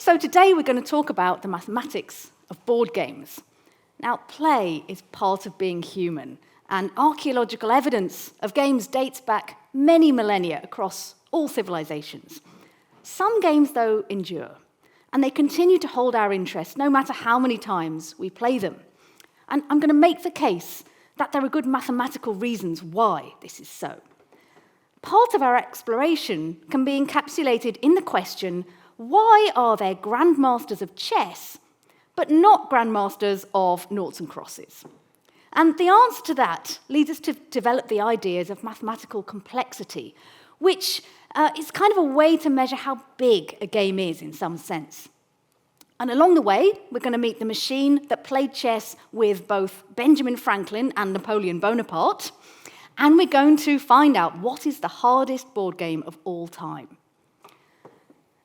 So today we're going to talk about the mathematics of board games. Now, play is part of being human, and archaeological evidence of games dates back many millennia across all civilizations. Some games, though, endure, and they continue to hold our interest no matter how many times we play them. And I'm going to make the case that there are good mathematical reasons why this is so. Part of our exploration can be encapsulated in the question, why are there grandmasters of chess, but not grandmasters of noughts and crosses? And the answer to that leads us to develop the ideas of mathematical complexity, which is kind of a way to measure how big a game is in some sense. And along the way, we're going to meet the machine that played chess with both Benjamin Franklin and Napoleon Bonaparte, and we're going to find out what is the hardest board game of all time.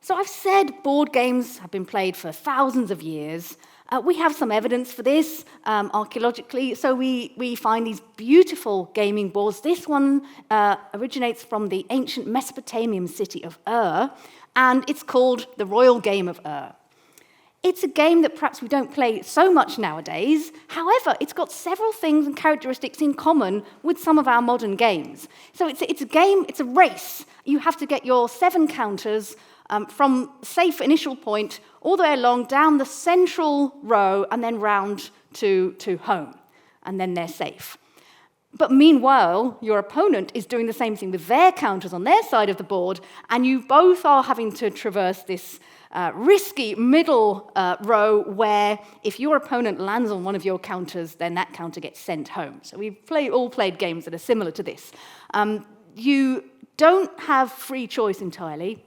So I've said board games have been played for thousands of years. We have some evidence for this archaeologically, so we find these beautiful gaming boards. This one originates from the ancient Mesopotamian city of Ur, and it's called the Royal Game of Ur. It's a game that perhaps we don't play so much nowadays. However, it's got several things and characteristics in common with some of our modern games. So it's a game, it's a race. You have to get your 7 counters from safe initial point all the way along down the central row and then round to home, and then they're safe. But meanwhile, your opponent is doing the same thing with their counters on their side of the board, and you both are having to traverse this risky middle row where if your opponent lands on one of your counters, then that counter gets sent home. So we've all played games that are similar to this. You don't have free choice entirely.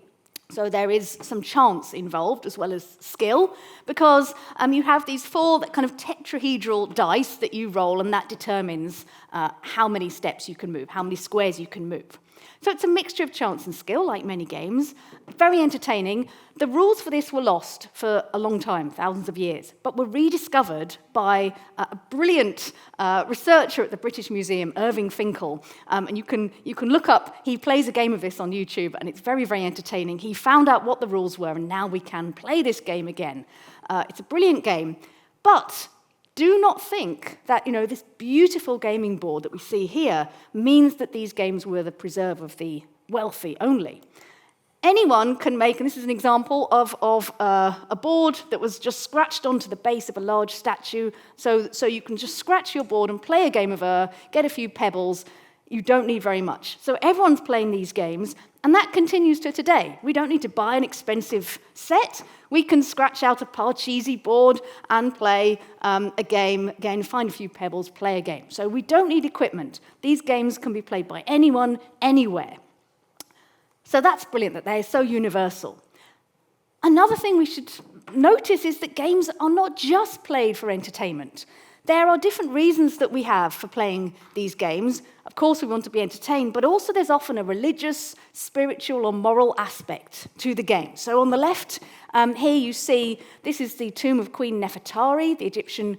So there is some chance involved as well as skill, because you have these 4 kind of tetrahedral dice that you roll, and that determines how many steps you can move, how many squares you can move. So it's a mixture of chance and skill, like many games. Very entertaining. The rules for this were lost for a long time, thousands of years, but were rediscovered by a brilliant researcher at the British Museum, Irving Finkel. And you can look up, he plays a game of this on YouTube, and it's very, very entertaining. He found out what the rules were, and now we can play this game again. It's a brilliant game, but do not think that, this beautiful gaming board that we see here means that these games were the preserve of the wealthy only. Anyone can make, and this is an example of a board that was just scratched onto the base of a large statue, so you can just scratch your board and play a game of get a few pebbles. You don't need very much. So everyone's playing these games, and that continues to today. We don't need to buy an expensive set. We can scratch out a Parcheesi board and play a game, again, find a few pebbles, play a game. So we don't need equipment. These games can be played by anyone, anywhere. So that's brilliant that they're so universal. Another thing we should notice is that games are not just played for entertainment. There are different reasons that we have for playing these games. Of course, we want to be entertained, but also there's often a religious, spiritual, or moral aspect to the game. So on the left, here you see, this is the tomb of Queen Nefertari, the Egyptian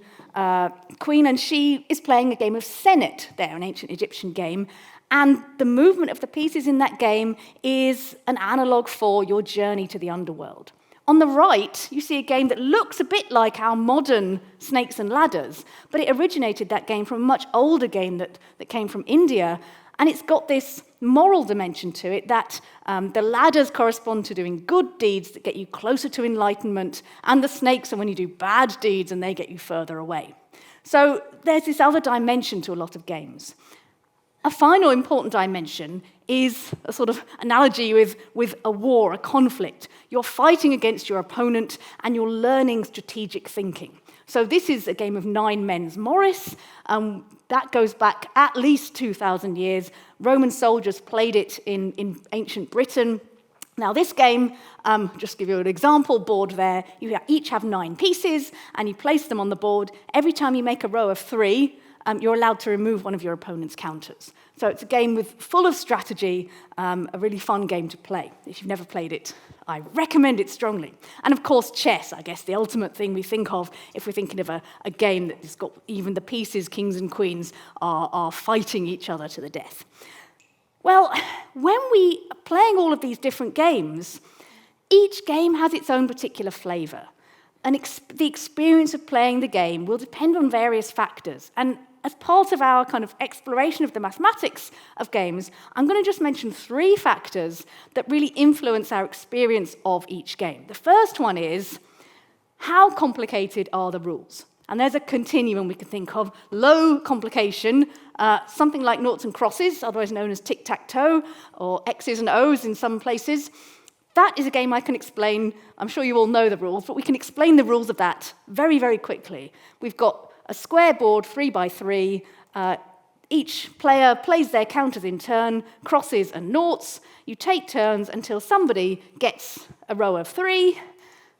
queen, and she is playing a game of Senet there, an ancient Egyptian game. And the movement of the pieces in that game is an analogue for your journey to the underworld. On the right, you see a game that looks a bit like our modern Snakes and Ladders, but it originated, that game, from a much older game that came from India, and it's got this moral dimension to it that the ladders correspond to doing good deeds that get you closer to enlightenment, and the snakes are when you do bad deeds and they get you further away. So there's this other dimension to a lot of games. A final important dimension is a sort of analogy with a war, a conflict. You're fighting against your opponent and you're learning strategic thinking. So this is a game of 9 men's Morris. That goes back at least 2,000 years. Roman soldiers played it in ancient Britain. Now this game, just to give you an example board there, you each have 9 pieces and you place them on the board. Every time you make a row of 3, you're allowed to remove one of your opponent's counters. So it's a game full of strategy, a really fun game to play. If you've never played it, I recommend it strongly. And of course, chess, I guess, the ultimate thing we think of if we're thinking of a game that has got even the pieces, kings and queens, are fighting each other to the death. Well, when we are playing all of these different games, Each game has its own particular flavour, and the experience of playing the game will depend on various factors. And as part of our kind of exploration of the mathematics of games, I'm going to just mention 3 factors that really influence our experience of each game. The first one is, how complicated are the rules? And there's a continuum we can think of. Low complication, something like noughts and crosses, otherwise known as tic-tac-toe, or X's and O's in some places. That is a game I can explain. I'm sure you all know the rules, but we can explain the rules of that very, very quickly. We've got a square board, 3 by 3. Each player plays their counters in turn, crosses and noughts. You take turns until somebody gets a row of 3,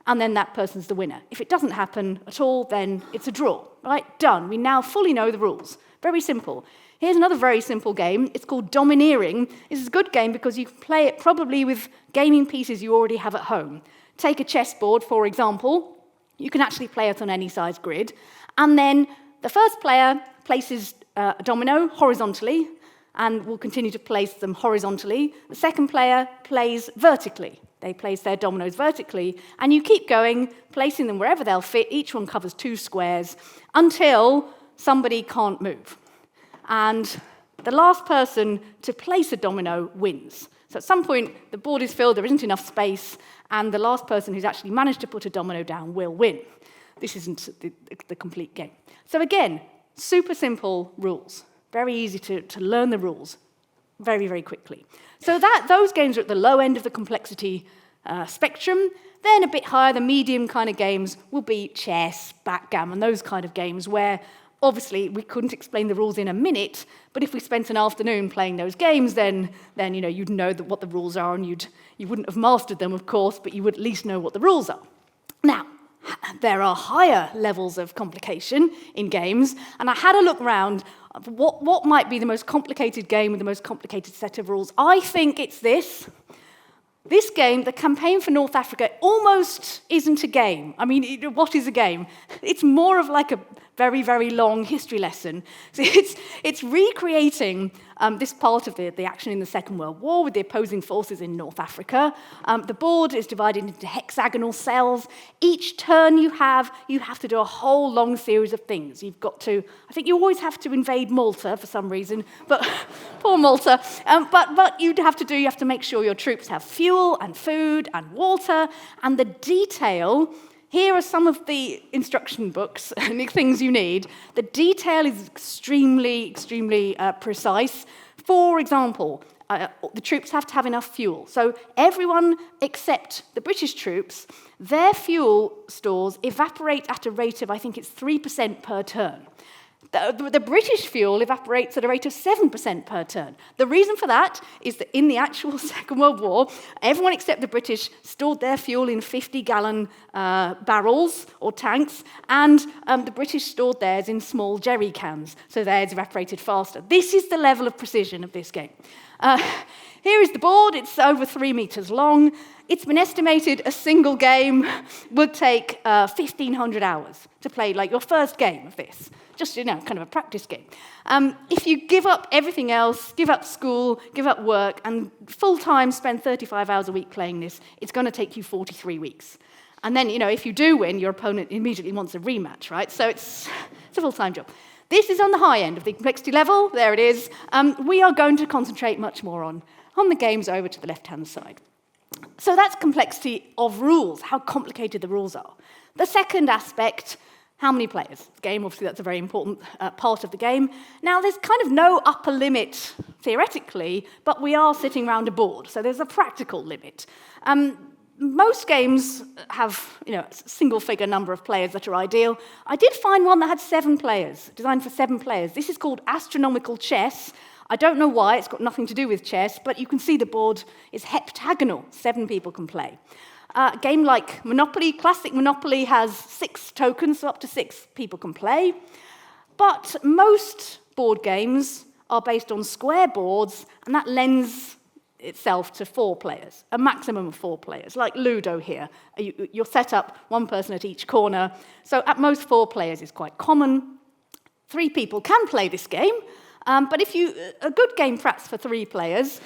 and then that person's the winner. If it doesn't happen at all, then it's a draw. Right? Done. We now fully know the rules. Very simple. Here's another very simple game. It's called Domineering. This is a good game because you can play it probably with gaming pieces you already have at home. Take a chessboard, for example. You can actually play it on any size grid. And then the first player places a domino horizontally and will continue to place them horizontally. The second player plays vertically. They place their dominoes vertically, and you keep going, placing them wherever they'll fit. Each one covers 2 squares until somebody can't move. And the last person to place a domino wins. So at some point, the board is filled, there isn't enough space, and the last person who's actually managed to put a domino down will win. This isn't the complete game. So again, super simple rules. Very easy to learn the rules very, very quickly. So those games are at the low end of the complexity spectrum. Then a bit higher, the medium kind of games will be chess, backgammon, those kind of games where obviously we couldn't explain the rules in a minute, but if we spent an afternoon playing those games, then you'd know what the rules are, and you wouldn't have mastered them, of course, but you would at least know what the rules are. Now, there are higher levels of complication in games, and I had a look around. What might be the most complicated game with the most complicated set of rules? I think it's this. This game, the Campaign for North Africa, almost isn't a game. I mean, what is a game? It's more of like a very, very long history lesson. So it's recreating this part of the action in the Second World War with the opposing forces in North Africa. The board is divided into hexagonal cells. Each turn you have to do a whole long series of things. You've got to, I think you always have to invade Malta for some reason, but poor Malta. But you have to make sure your troops have fuel and food and water, and the detail. Here are some of the instruction books and things you need. The detail is extremely, extremely precise. For example, the troops have to have enough fuel. So everyone except the British troops, their fuel stores evaporate at a rate of, I think it's 3% per turn. The British fuel evaporates at a rate of 7% per turn. The reason for that is that in the actual Second World War, everyone except the British stored their fuel in 50-gallon barrels or tanks, and the British stored theirs in small jerry cans, so theirs evaporated faster. This is the level of precision of this game. Here is the board. It's over 3 meters long. It's been estimated a single game would take 1,500 hours to play, like your first game of this. Just, kind of a practice game. If you give up everything else, give up school, give up work, and full-time spend 35 hours a week playing this, it's going to take you 43 weeks. And then, if you do win, your opponent immediately wants a rematch, right? So it's a full-time job. This is on the high end of the complexity level. There it is. We are going to concentrate much more on the games over to the left-hand side. So that's complexity of rules, how complicated the rules are. The second aspect, how many players? The game, obviously, that's a very important part of the game. Now, there's kind of no upper limit, theoretically, but we are sitting around a board, so there's a practical limit. Most games have, a single-figure number of players that are ideal. I did find one that had 7 players, designed for 7 players. This is called astronomical chess. I don't know why, it's got nothing to do with chess, but you can see the board is heptagonal. 7 people can play. A game like Monopoly, classic Monopoly, has 6 tokens, so up to 6 people can play. But most board games are based on square boards, and that lends itself to 4 players, a maximum of 4 players, like Ludo here. You're set up 1 person at each corner, so at most 4 players is quite common. 3 people can play this game, but a good game perhaps for 3 players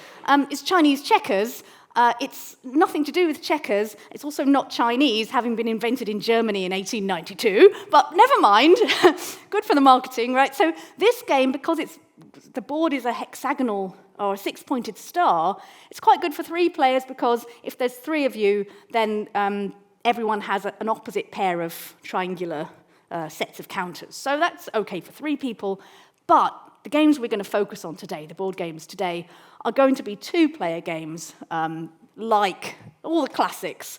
is Chinese checkers. It's nothing to do with checkers. It's also not Chinese, having been invented in Germany in 1892. But never mind. Good for the marketing, right? So this game, because the board is a hexagonal or a six-pointed star, it's quite good for 3 players because if there's 3 of you, then everyone has an opposite pair of triangular sets of counters. So that's okay for 3 people. But the games we're going to focus on today, the board games today, are going to be 2-player games, like all the classics,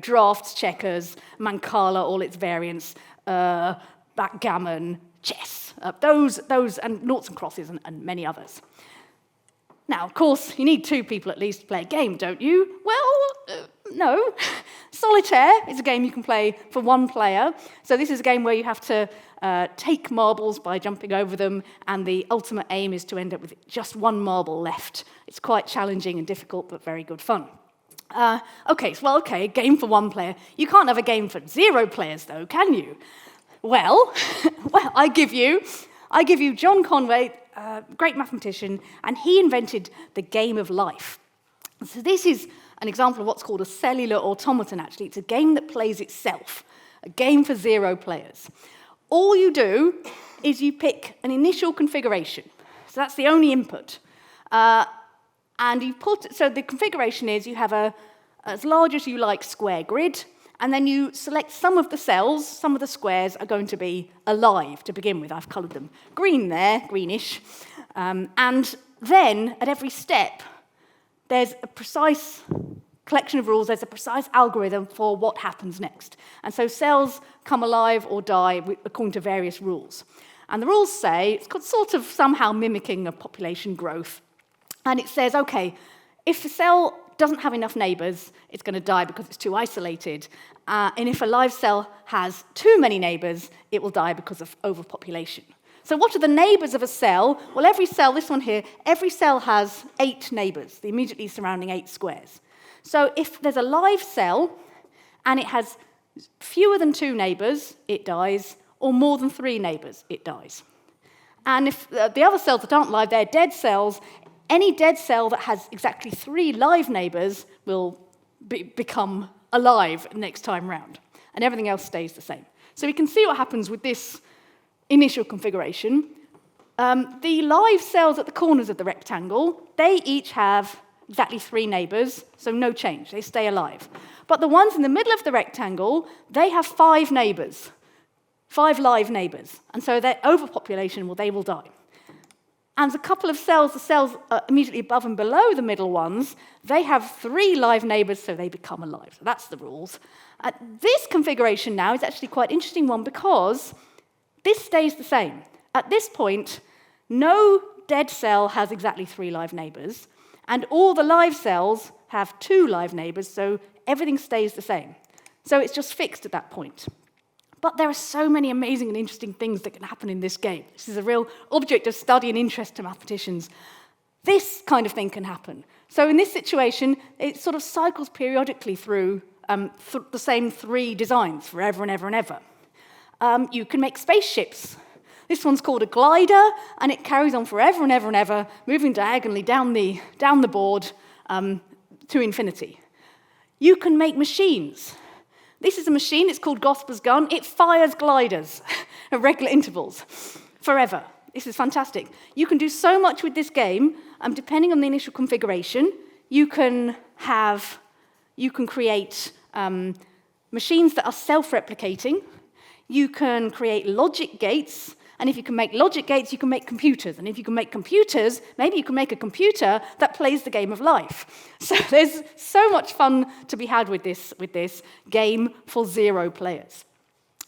drafts, checkers, mancala, all its variants, backgammon, chess, those, and noughts and crosses, and many others. Now, of course, you need 2 people at least to play a game, don't you? Well, no. Solitaire is a game you can play for 1 player. So this is a game where you have to take marbles by jumping over them, and the ultimate aim is to end up with just 1 marble left. It's quite challenging and difficult, but very good fun. Okay, a game for 1 player. You can't have a game for 0 players, though, can you? Well, I give you John Conway, great mathematician, and he invented the game of life. So this is an example of what's called a cellular automaton, actually. It's a game that plays itself, a game for 0 players. All you do is you pick an initial configuration. So that's the only input. And so the configuration is you have as large as you like square grid, and then you select some of the cells, some of the squares are going to be alive to begin with. I've coloured them green there, greenish. And then at every step, there's a precise collection of rules, there's a precise algorithm for what happens next. And so cells come alive or die according to various rules. And the rules say, it's sort of somehow mimicking a population growth. And it says, okay, if a cell doesn't have enough neighbours, it's going to die because it's too isolated. And if a live cell has too many neighbours, it will die because of overpopulation. So what are the neighbours of a cell? Well, every cell, this one here, every cell has 8 neighbours, the immediately surrounding 8 squares. So if there's a live cell and it has fewer than 2 neighbours, it dies, or more than 3 neighbours, it dies. And if the other cells that aren't live, they're dead cells, any dead cell that has exactly 3 live neighbours will become alive next time round, and everything else stays the same. So we can see what happens with this initial configuration. The live cells at the corners of the rectangle, they each have exactly 3 neighbours, so no change, they stay alive. But the ones in the middle of the rectangle, they have 5 neighbours, 5 live neighbours, and so their overpopulation, they will die. And a couple of cells, the cells immediately above and below the middle ones, they have 3 live neighbours, so they become alive. So that's the rules. This configuration now is actually quite an interesting one because this stays the same. At this point, no dead cell has exactly 3 live neighbours, and all the live cells have 2 live neighbours, so everything stays the same. So it's just fixed at that point. But there are so many amazing and interesting things that can happen in this game. This is a real object of study and interest to mathematicians. This kind of thing can happen. So in this situation, it sort of cycles periodically through the same 3 designs forever and ever and ever. You can make spaceships. This one's called a glider, and it carries on forever and ever and ever, moving diagonally down the board to infinity. You can make machines. This is a machine, it's called Gosper's gun. It fires gliders at regular intervals, forever. This is fantastic. You can do so much with this game, depending on the initial configuration. You can create machines that are self-replicating. You can create logic gates, and if you can make logic gates, you can make computers. And if you can make computers, maybe you can make a computer that plays the game of life. So there's so much fun to be had with this game for 0 players.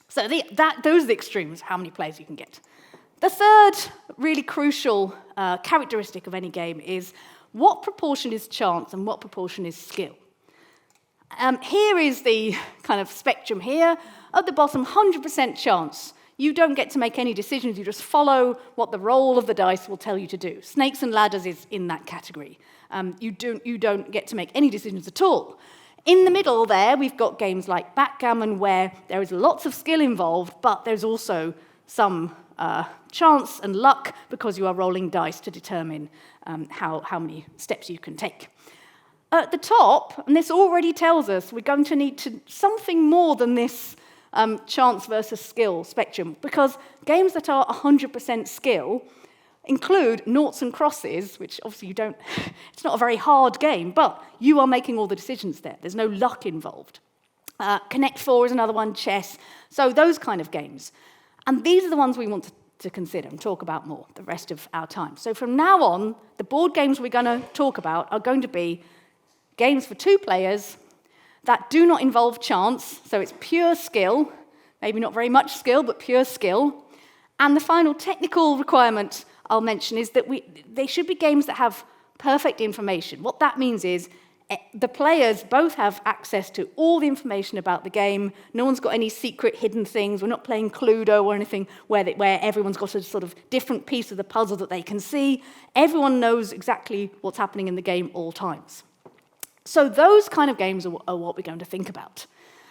So those are the extremes, how many players you can get. The third really crucial characteristic of any game is what proportion is chance and what proportion is skill. Here is the kind of spectrum here. At the bottom, 100% chance. You don't get to make any decisions, you just follow what the roll of the dice will tell you to do. Snakes and ladders is in that category. You don't get to make any decisions at all. In the middle there, we've got games like backgammon where there is lots of skill involved, but there's also some chance and luck because you are rolling dice to determine how many steps you can take. At the top, and this already tells us we're going to need something more than this chance versus skill spectrum, because games that are 100% skill include noughts and crosses, which obviously it's not a very hard game, but you are making all the decisions there. There's no luck involved. Connect 4 is another one, chess, so those kind of games. And these are the ones we want to consider and talk about more the rest of our time. So from now on, the board games we're going to talk about are going to be games for 2 players that do not involve chance, so it's pure skill, maybe not very much skill, but pure skill. And the final technical requirement I'll mention is that they should be games that have perfect information. What that means is the players both have access to all the information about the game. No one's got any secret hidden things. We're not playing Cluedo or anything where everyone's got a sort of different piece of the puzzle that they can see. Everyone knows exactly what's happening in the game all times. So those kind of games are what we're going to think about.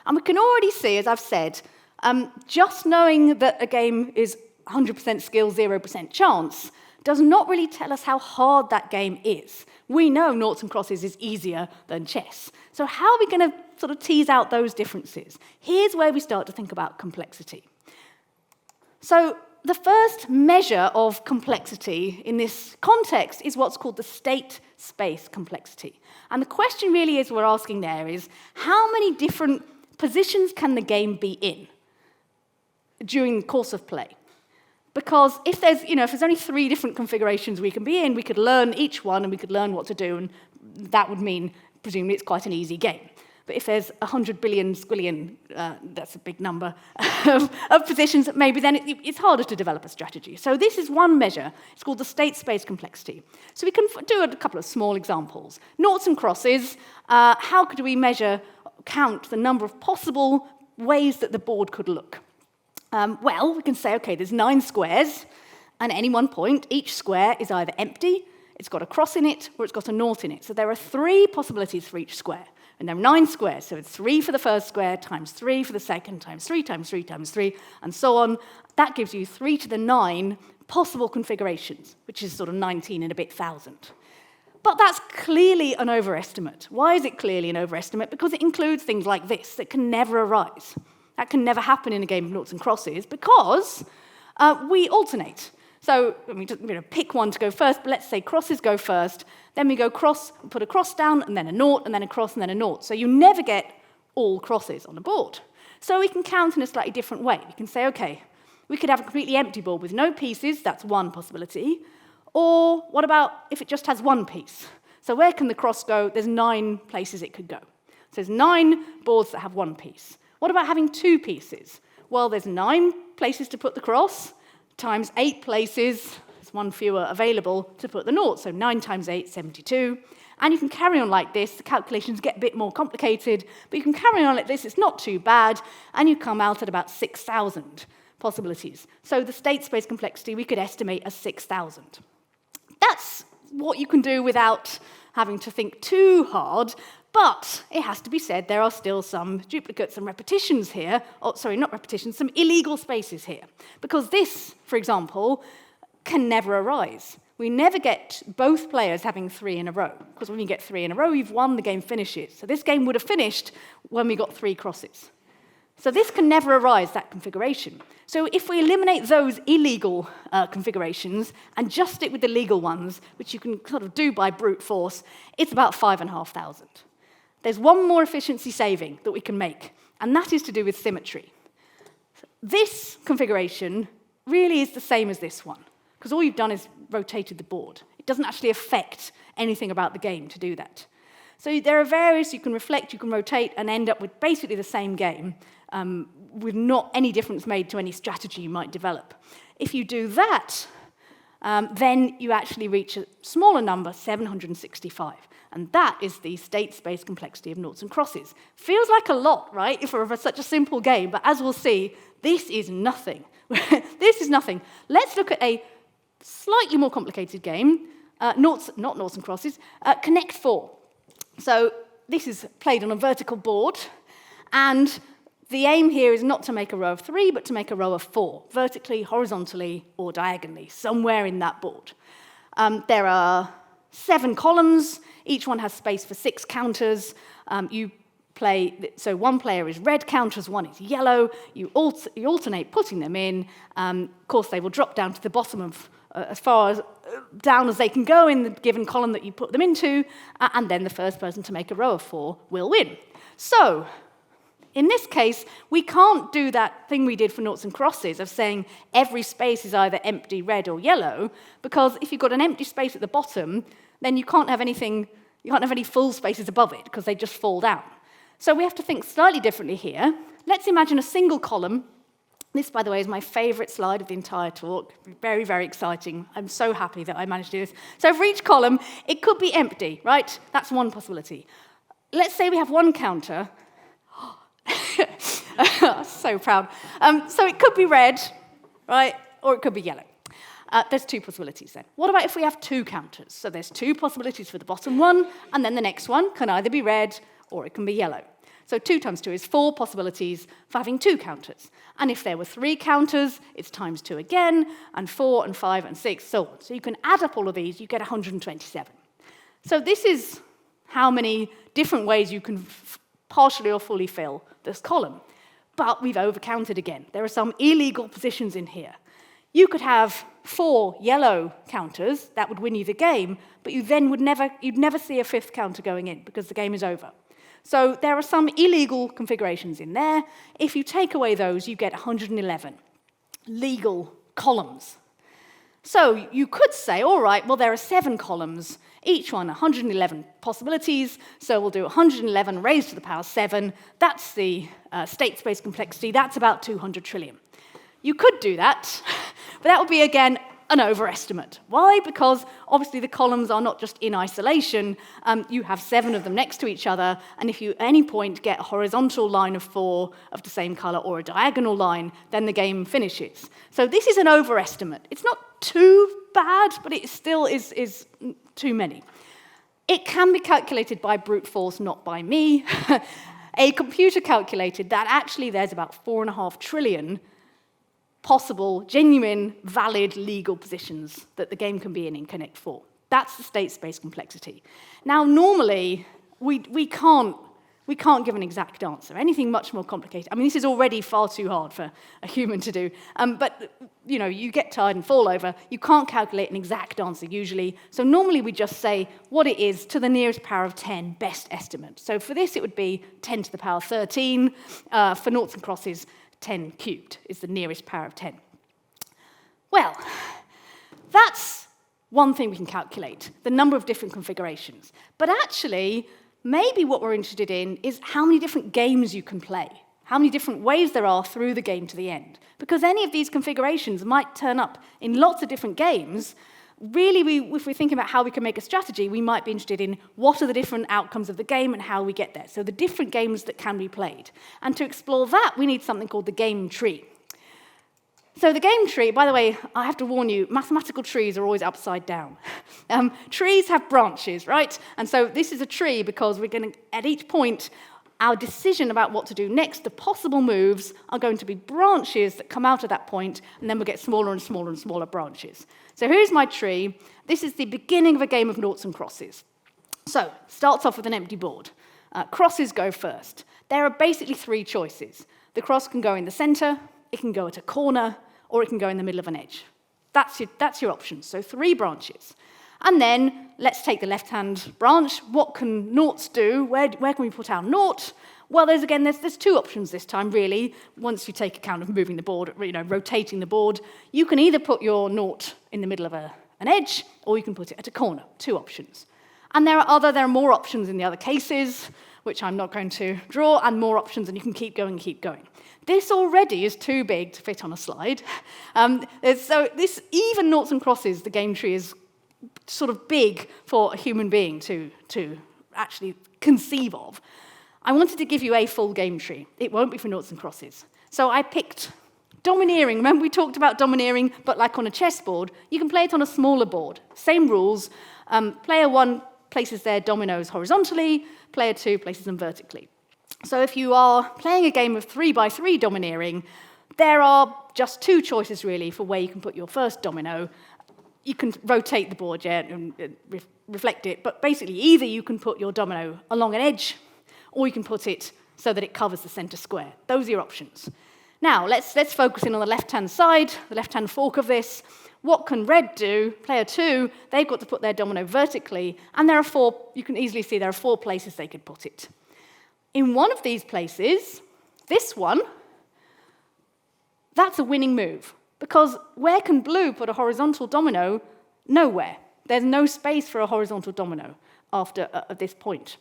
And we can already see, as I've said, just knowing that a game is 100% skill, 0% chance, does not really tell us how hard that game is. We know noughts and crosses is easier than chess. So how are we going to sort of tease out those differences? Here's where we start to think about complexity. So the first measure of complexity in this context is what's called the state space complexity. And the question really we're asking there is, how many different positions can the game be in during the course of play? Because if there's only 3 different configurations we can be in, we could learn each one and we could learn what to do, and that would mean, presumably, it's quite an easy game. But if there's 100 billion squillion, that's a big number, of positions, maybe then it's harder to develop a strategy. So this is one measure. It's called the state space complexity. So we can do a couple of small examples. Noughts and crosses, how could we count the number of possible ways that the board could look? Well, we can say, okay, there's 9 squares, and at any one point, each square is either empty, it's got a cross in it, or it's got a nought in it. So there are 3 possibilities for each square. And there are 9 squares, so it's 3 for the first square, times 3 for the second, times 3, times 3, times 3, and so on. That gives you 3 to the 9 possible configurations, which is sort of 19 and a bit thousand. But that's clearly an overestimate. Why is it clearly an overestimate? Because it includes things like this that can never arise. That can never happen in a game of noughts and crosses because we alternate. So pick one to go first, but let's say crosses go first. Then we go cross, put a cross down, and then a nought, and then a cross, and then a nought. So you never get all crosses on the board. So we can count in a slightly different way. We can say, okay, we could have a completely empty board with no pieces. That's one possibility. Or what about if it just has one piece? So where can the cross go? There's 9 places it could go. So there's 9 boards that have one piece. What about having 2 pieces? Well, there's 9 places to put the cross, times 8 places, there's 1 fewer available to put the nought, so 9 times 8, 72. And you can carry on like this. The calculations get a bit more complicated, but you can carry on like this. It's not too bad, and you come out at about 6,000 possibilities. So the state space complexity we could estimate as 6,000. That's what you can do without having to think too hard. But it has to be said, there are still some duplicates and repetitions here. Oh, sorry, not repetitions, some illegal spaces here. Because this, for example, can never arise. We never get both players having 3 in a row. Because when you get 3 in a row, you've won, the game finishes. So this game would have finished when we got 3 crosses. So this can never arise, that configuration. So if we eliminate those illegal configurations and just stick with the legal ones, which you can sort of do by brute force, it's about 5,500. There's one more efficiency saving that we can make, and that is to do with symmetry. This configuration really is the same as this one, because all you've done is rotated the board. It doesn't actually affect anything about the game to do that. So there are various, you can reflect, you can rotate, and end up with basically the same game, with not any difference made to any strategy you might develop. If you do that, then you actually reach a smaller number, 765. And that is the state space complexity of noughts and crosses. Feels like a lot, right, for such a simple game, but as we'll see, this is nothing. This is nothing. Let's look at a slightly more complicated game, not noughts and crosses, Connect 4. So this is played on a vertical board, and the aim here is not to make a row of 3, but to make a row of 4, vertically, horizontally, or diagonally, somewhere in that board. There are 7 columns. Each one has space for 6 counters. So one player is red counters, one is yellow. You alternate putting them in. Of course, they will drop down to the bottom of as far down as they can go in the given column that you put them into, and then the first person to make a row of 4 will win. So, in this case, we can't do that thing we did for noughts and crosses of saying every space is either empty, red, or yellow, because if you've got an empty space at the bottom, then you can't have any full spaces above it, because they just fall down. So we have to think slightly differently here. Let's imagine a single column. This, by the way, is my favorite slide of the entire talk. Very, very exciting. I'm so happy that I managed to do this. So for each column, it could be empty, right? That's one possibility. Let's say we have one counter. So proud. So it could be red, right? Or it could be yellow. There's 2 possibilities then. What about if we have 2 counters? So there's 2 possibilities for the bottom one, and then the next one can either be red or it can be yellow. So 2 times 2 is 4 possibilities for having 2 counters. And if there were 3 counters, it's times 2 again, and 4 and 5 and 6, so on. So you can add up all of these, you get 127. So this is how many different ways you can partially or fully fill this column. But we've overcounted again. There are some illegal positions in here. You could have 4 yellow counters, that would win you the game, but you'd never see a 5th counter going in because the game is over. So there are some illegal configurations in there. If you take away those, you get 111 legal columns. So you could say, all right, well, there are 7 columns, each one 111 possibilities, so we'll do 111 raised to the power 7. That's the state space complexity. That's about 200 trillion. You could do that, but that would be, again, an overestimate. Why? Because obviously the columns are not just in isolation. You have 7 of them next to each other, and if you at any point get a horizontal line of 4 of the same color or a diagonal line, then the game finishes. So this is an overestimate. It's not too bad, but it still is too many. It can be calculated by brute force, not by me. A computer calculated that actually there's about 4.5 trillion possible, genuine, valid legal positions that the game can be in Connect 4. That's the state space complexity. Now, normally, we can't give an exact answer. Anything much more complicated. I mean, this is already far too hard for a human to do. But, you get tired and fall over. You can't calculate an exact answer usually. So normally we just say what it is to the nearest power of 10, best estimate. So for this, it would be 10 to the power 13. For noughts and crosses, 10 cubed is the nearest power of 10. Well, that's one thing we can calculate, the number of different configurations. But actually, maybe what we're interested in is how many different games you can play, how many different ways there are through the game to the end. Because any of these configurations might turn up in lots of different games. Really, if we're thinking about how we can make a strategy, we might be interested in what are the different outcomes of the game and how we get there. So the different games that can be played. And to explore that, we need something called the game tree. So the game tree, by the way, I have to warn you, mathematical trees are always upside down. Trees have branches, right? And so this is a tree because we're going to, at each point, our decision about what to do next, the possible moves, are going to be branches that come out of that point, and then we'll get smaller and smaller and smaller branches. So here's my tree. This is the beginning of a game of noughts and crosses. So, starts off with an empty board. Crosses go first. There are basically 3 choices. The cross can go in the center, it can go at a corner, or it can go in the middle of an edge. That's your options, so 3 branches. And then, let's take the left-hand branch. What can noughts do? Where can we put our nought? Well, there's 2 options this time, really. Once you take account of moving the board, rotating the board, you can either put your nought in the middle of an edge, or you can put it at a corner. 2 options. And there are more options in the other cases, which I'm not going to draw, and more options, and you can keep going. This already is too big to fit on a slide. So this, even noughts and crosses, the game tree is sort of big for a human being to actually conceive of. I wanted to give you a full game tree. It won't be for noughts and crosses. So I picked domineering. Remember we talked about domineering, but like on a chessboard, you can play it on a smaller board. Same rules. Player 1 places their dominoes horizontally, player 2 places them vertically. So if you are playing a game of 3x3 domineering, there are just 2 choices really for where you can put your first domino. you can rotate the board, yeah, and reflect it, but basically either you can put your domino along an edge, or you can put it so that it covers the center square. Those are your options. Now, let's focus in on the left-hand side, the left-hand fork of this. What can red do? Player 2, they've got to put their domino vertically, and there are 4, you can easily see there are 4 places they could put it. In one of these places, this one, that's a winning move, because where can blue put a horizontal domino? Nowhere. There's no space for a horizontal domino after at this point.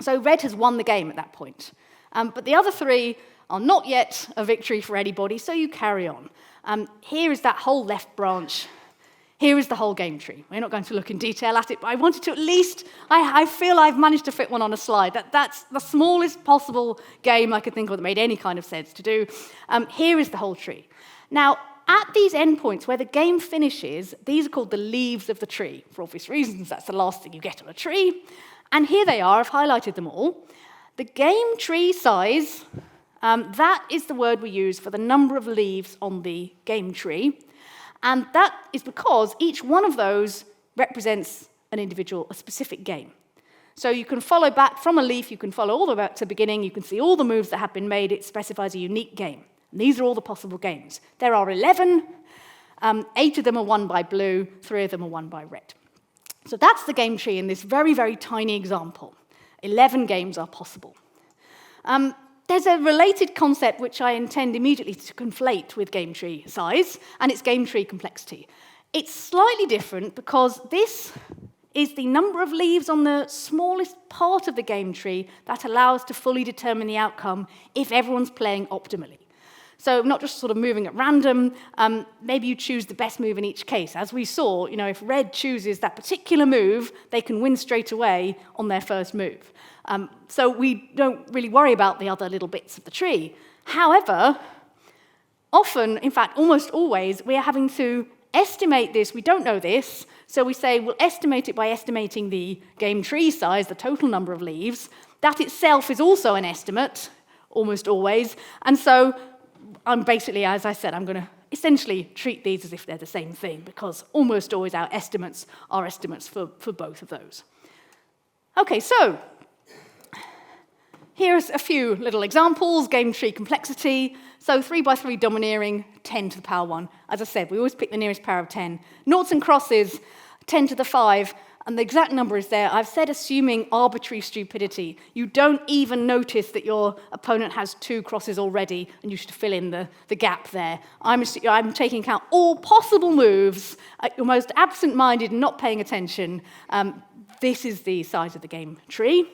So red has won the game at that point. But the other 3 are not yet a victory for anybody, so you carry on. Here is that whole left branch. Here is the whole game tree. We're not going to look in detail at it, but I wanted to at least, I feel I've managed to fit one on a slide. That's the smallest possible game I could think of that made any kind of sense to do. Here is the whole tree. Now, at these endpoints where the game finishes, these are called the leaves of the tree. For obvious reasons, that's the last thing you get on a tree. And here they are, I've highlighted them all. The game tree size, that is the word we use for the number of leaves on the game tree. And that is because each one of those represents an individual, a specific game. So you can follow back from a leaf, you can follow all the way back to the beginning, you can see all the moves that have been made, it specifies a unique game. And these are all the possible games. There are 11, 8 of them are won by blue, 3 of them are won by red. So that's the game tree in this very, very tiny example. 11 games are possible. There's a related concept which I intend immediately to conflate with game tree size, and it's game tree complexity. It's slightly different because this is the number of leaves on the smallest part of the game tree that allows to fully determine the outcome if everyone's playing optimally. So not just sort of moving at random, maybe you choose the best move in each case. As we saw, if red chooses that particular move, they can win straight away on their first move. So we don't really worry about the other little bits of the tree. However, often, in fact, almost always, we are having to estimate this. We don't know this, so we say we'll estimate it by estimating the game tree size, the total number of leaves. That itself is also an estimate, almost always. And so I'm basically, as I said, I'm going to essentially treat these as if they're the same thing, because almost always our estimates are estimates for both of those. Okay, so here's a few little examples. Game tree complexity. So 3x3 domineering, 10 to the power 1. As I said, we always pick the nearest power of 10. Noughts and crosses, 10 to the 5. And the exact number is there. I've said assuming arbitrary stupidity. You don't even notice that your opponent has 2 crosses already, and you should fill in the gap there. I'm taking account all possible moves. You're most absent-minded and not paying attention. This is the size of the game tree.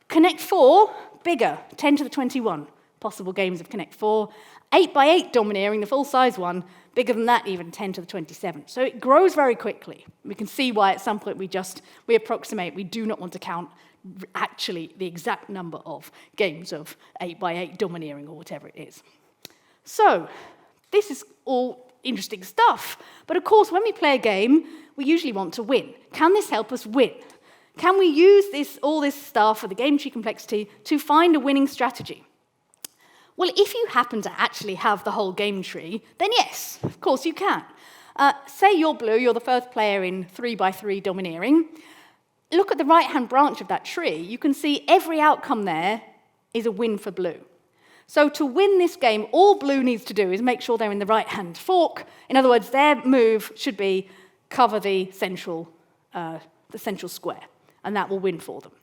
Connect 4, bigger, 10 to the 21. Possible games of Connect 4. 8x8 domineering, the full-size one, bigger than that even, 10 to the 27. So it grows very quickly. We can see why at some point we approximate. We do not want to count actually the exact number of games of 8x8 domineering or whatever it is. So this is all interesting stuff. But of course, when we play a game, we usually want to win. Can this help us win? Can we use all this stuff for the game tree complexity to find a winning strategy? Well, if you happen to actually have the whole game tree, then yes, of course you can. Say you're blue, you're the first player in 3x3 domineering. Look at the right-hand branch of that tree. You can see every outcome there is a win for blue. So to win this game, all blue needs to do is make sure they're in the right-hand fork. In other words, their move should be cover the central square, and that will win for them.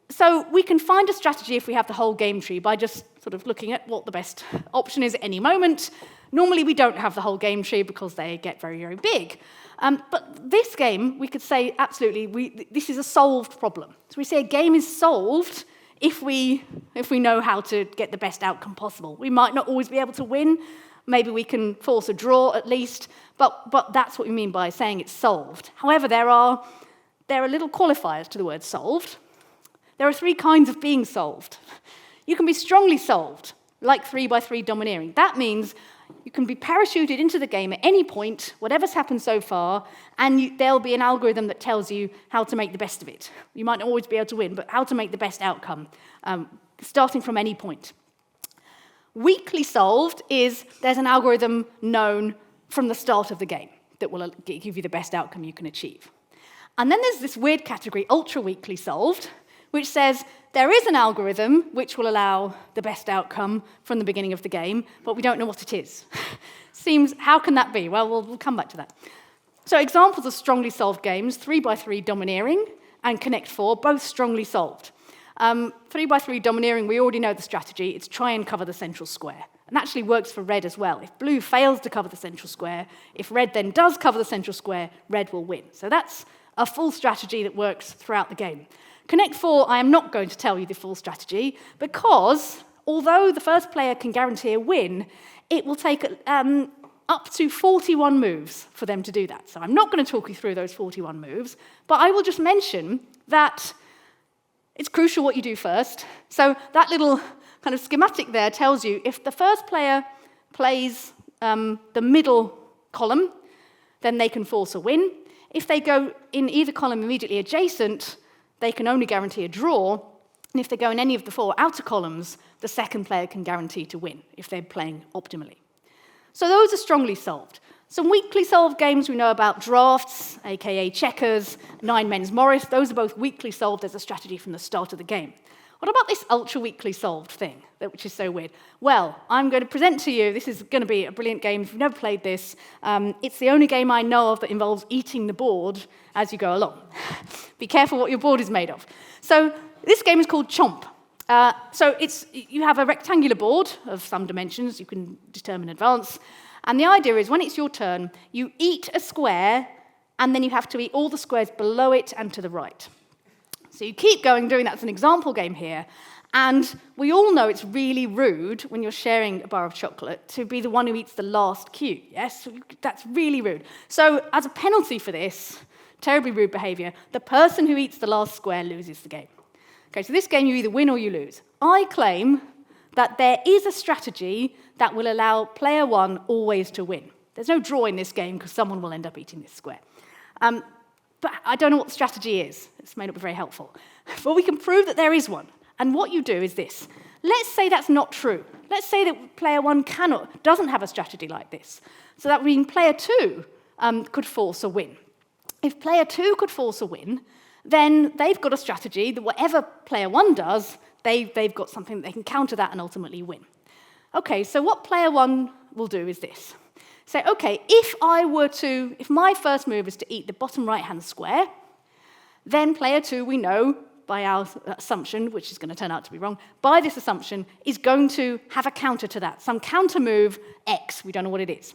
So we can find a strategy if we have the whole game tree by just sort of looking at what the best option is at any moment. Normally we don't have the whole game tree because they get very, very big. But this game, we could say absolutely, this is a solved problem. So we say a game is solved if we know how to get the best outcome possible. We might not always be able to win. Maybe we can force a draw at least. But that's what we mean by saying it's solved. However, there are little qualifiers to the word solved. There are 3 kinds of being solved. You can be strongly solved, like 3x3 domineering. That means you can be parachuted into the game at any point, whatever's happened so far, and there'll be an algorithm that tells you how to make the best of it. You might not always be able to win, but how to make the best outcome, starting from any point. Weakly solved is there's an algorithm known from the start of the game. that will give you the best outcome you can achieve. And then there's this weird category, ultra-weakly solved, which says there is an algorithm which will allow the best outcome from the beginning of the game, but we don't know what it is. How can that be? Well, we'll come back to that. So examples of strongly solved games, 3x3 Domineering and Connect 4, both strongly solved. 3x3 Domineering, we already know the strategy. It's try and cover the central square. And actually works for red as well. If blue fails to cover the central square, if red then does cover the central square, red will win. So that's a full strategy that works throughout the game. Connect 4, I am not going to tell you the full strategy, because although the first player can guarantee a win, it will take up to 41 moves for them to do that. So I'm not going to talk you through those 41 moves, but I will just mention that it's crucial what you do first. So that little kind of schematic there tells you if the first player plays the middle column, then they can force a win. If they go in either column immediately adjacent, they can only guarantee a draw. And if they go in any of the 4 outer columns, the second player can guarantee to win if they're playing optimally. So those are strongly solved. Some weakly solved games we know about, drafts, aka checkers, Nine Men's Morris. Those are both weakly solved as a strategy from the start of the game. What about this ultra-weakly solved thing, which is so weird? Well, I'm going to present to you, this is going to be a brilliant game. If you've never played this, it's the only game I know of that involves eating the board as you go along. Be careful what your board is made of. So this game is called Chomp. You have a rectangular board of some dimensions you can determine in advance. And the idea is when it's your turn, you eat a square, and then you have to eat all the squares below it and to the right. So you keep going, doing that as an example game here, and we all know it's really rude when you're sharing a bar of chocolate to be the one who eats the last cube, yes? That's really rude. So as a penalty for this, terribly rude behavior, the person who eats the last square loses the game. Okay, so this game you either win or you lose. I claim that there is a strategy that will allow player 1 always to win. There's no draw in this game because someone will end up eating this square. But I don't know what the strategy is. This may not be very helpful. But we can prove that there is one. And what you do is this. Let's say that's not true. Let's say that player 1 doesn't have a strategy like this. So that means player 2 could force a win. If player 2 could force a win, then they've got a strategy that whatever player 1 does, they've got something that they can counter that and ultimately win. Okay, so what player 1 will do is this. Say, okay, if my first move is to eat the bottom right-hand square, then player 2, we know by our assumption, which is going to turn out to be wrong, by this assumption, is going to have a counter to that, some counter move X, we don't know what it is.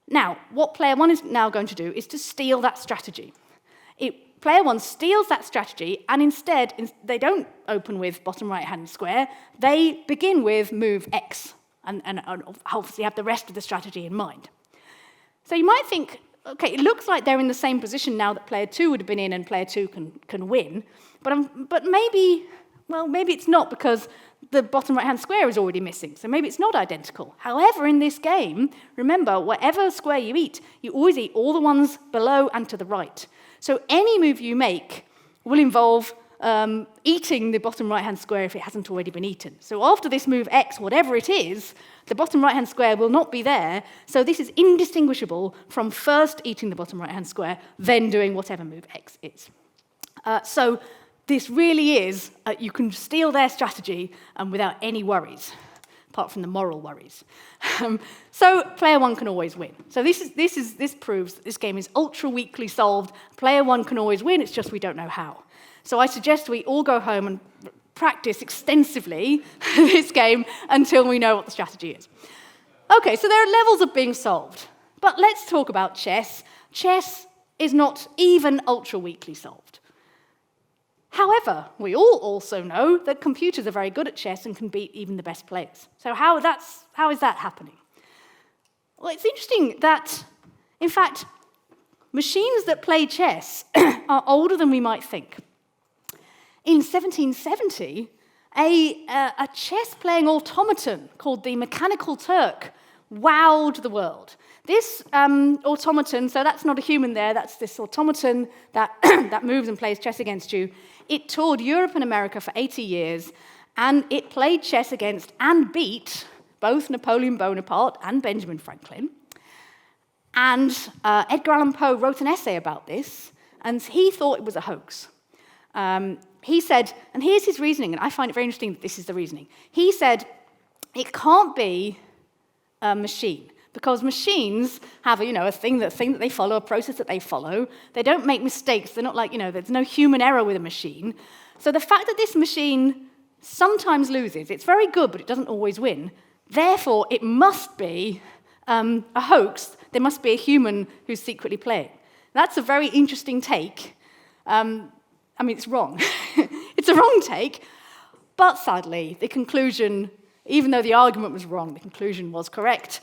Now, what player 1 is now going to do is to steal that strategy. Player 1 steals that strategy, and instead, they don't open with bottom right-hand square, they begin with move X, and obviously have the rest of the strategy in mind. So you might think, okay, it looks like they're in the same position now that player 2 would have been in and player 2 can win, but maybe it's not because the bottom right-hand square is already missing, so maybe it's not identical. However, in this game, remember, whatever square you eat, you always eat all the ones below and to the right. So any move you make will involve eating the bottom right-hand square if it hasn't already been eaten. So after this move X, whatever it is, the bottom right-hand square will not be there, so this is indistinguishable from first eating the bottom right-hand square, then doing whatever move X is. So this really is, you can steal their strategy without any worries, apart from the moral worries. So player 1 can always win. So this proves that this game is ultra-weakly solved. Player 1 can always win, it's just we don't know how. So I suggest we all go home and practice extensively this game until we know what the strategy is. Okay, so there are levels of being solved. But let's talk about chess. Chess is not even ultra-weakly solved. However, we all also know that computers are very good at chess and can beat even the best players. So how is that happening? Well, it's interesting that, in fact, machines that play chess are older than we might think. In 1770, a chess-playing automaton called the Mechanical Turk wowed the world. This automaton, so that's not a human there, that's this automaton that, that moves and plays chess against you. It toured Europe and America for 80 years, and it played chess against and beat both Napoleon Bonaparte and Benjamin Franklin. And Edgar Allan Poe wrote an essay about this, and he thought it was a hoax. He said, and here's his reasoning, and I find it very interesting that this is the reasoning. He said, it can't be a machine, because machines have a thing that they follow, a process that they follow. They don't make mistakes. They're not like, there's no human error with a machine. So the fact that this machine sometimes loses, it's very good, but it doesn't always win. Therefore, it must be a hoax. There must be a human who's secretly playing. That's a very interesting take. It's wrong. It's a wrong take, but sadly, the conclusion, even though the argument was wrong, the conclusion was correct.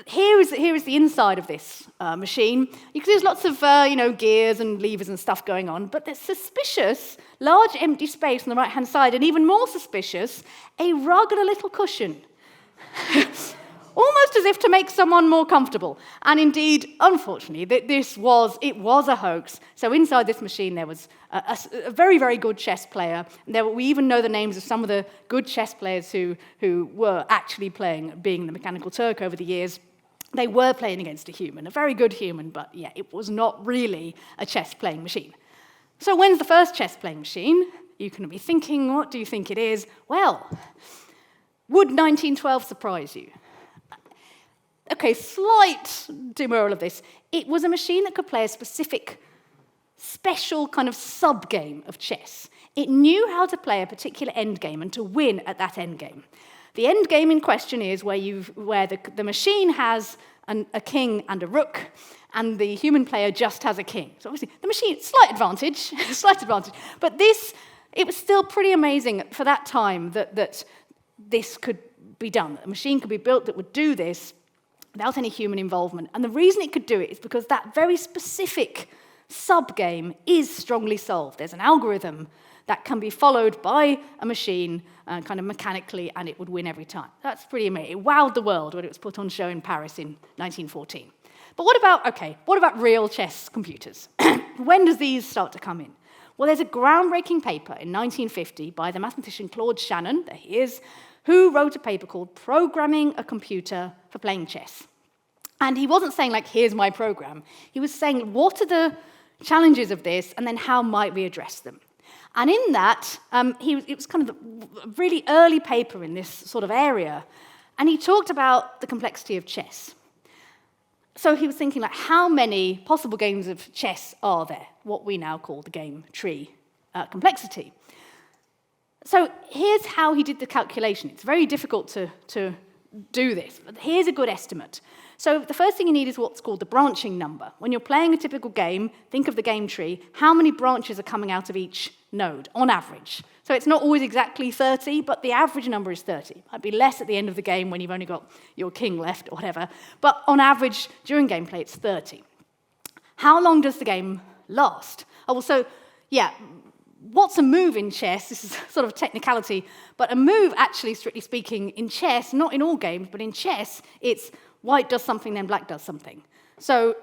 Here is the inside of this machine. You can see there's lots of gears and levers and stuff going on, but there's suspicious, large empty space on the right-hand side, and even more suspicious, a rug and a little cushion. Almost as if to make someone more comfortable. And indeed, unfortunately, it was a hoax. So inside this machine, there was a very, very good chess player. We even know the names of some of the good chess players who were actually playing, being the Mechanical Turk over the years. They were playing against a human, a very good human, but yeah, it was not really a chess-playing machine. So when's the first chess-playing machine? You can be thinking, what do you think it is? Well, would 1912 surprise you? Okay, slight demoral of this. It was a machine that could play a specific, special kind of sub-game of chess. It knew how to play a particular endgame and to win at that endgame. The endgame in question is where the machine has a king and a rook, and the human player just has a king. So obviously, the machine, slight advantage. But it was still pretty amazing for that time that this could be done, that a machine could be built that would do this without any human involvement. And the reason it could do it is because that very specific sub-game is strongly solved. There's an algorithm that can be followed by a machine kind of mechanically, and it would win every time. That's pretty amazing. It wowed the world when it was put on show in Paris in 1914. But what about real chess computers? When does these start to come in? Well, there's a groundbreaking paper in 1950 by the mathematician Claude Shannon, there he is, who wrote a paper called Programming a Computer for Playing Chess. And he wasn't saying, here's my program. He was saying, what are the challenges of this, and then how might we address them? And in that, it was kind of a really early paper in this sort of area, and he talked about the complexity of chess. So he was thinking, how many possible games of chess are there? What we now call the game tree complexity. So here's how he did the calculation. It's very difficult to do this, but here's a good estimate. So the first thing you need is what's called the branching number. When you're playing a typical game, think of the game tree, how many branches are coming out of each node, on average? So it's not always exactly 30, but the average number is 30. It might be less at the end of the game when you've only got your king left or whatever, but on average, during gameplay, it's 30. How long does the game last? What's a move in chess? This is sort of technicality, but a move, actually, strictly speaking, in chess, not in all games, but in chess, it's white does something, then black does something. So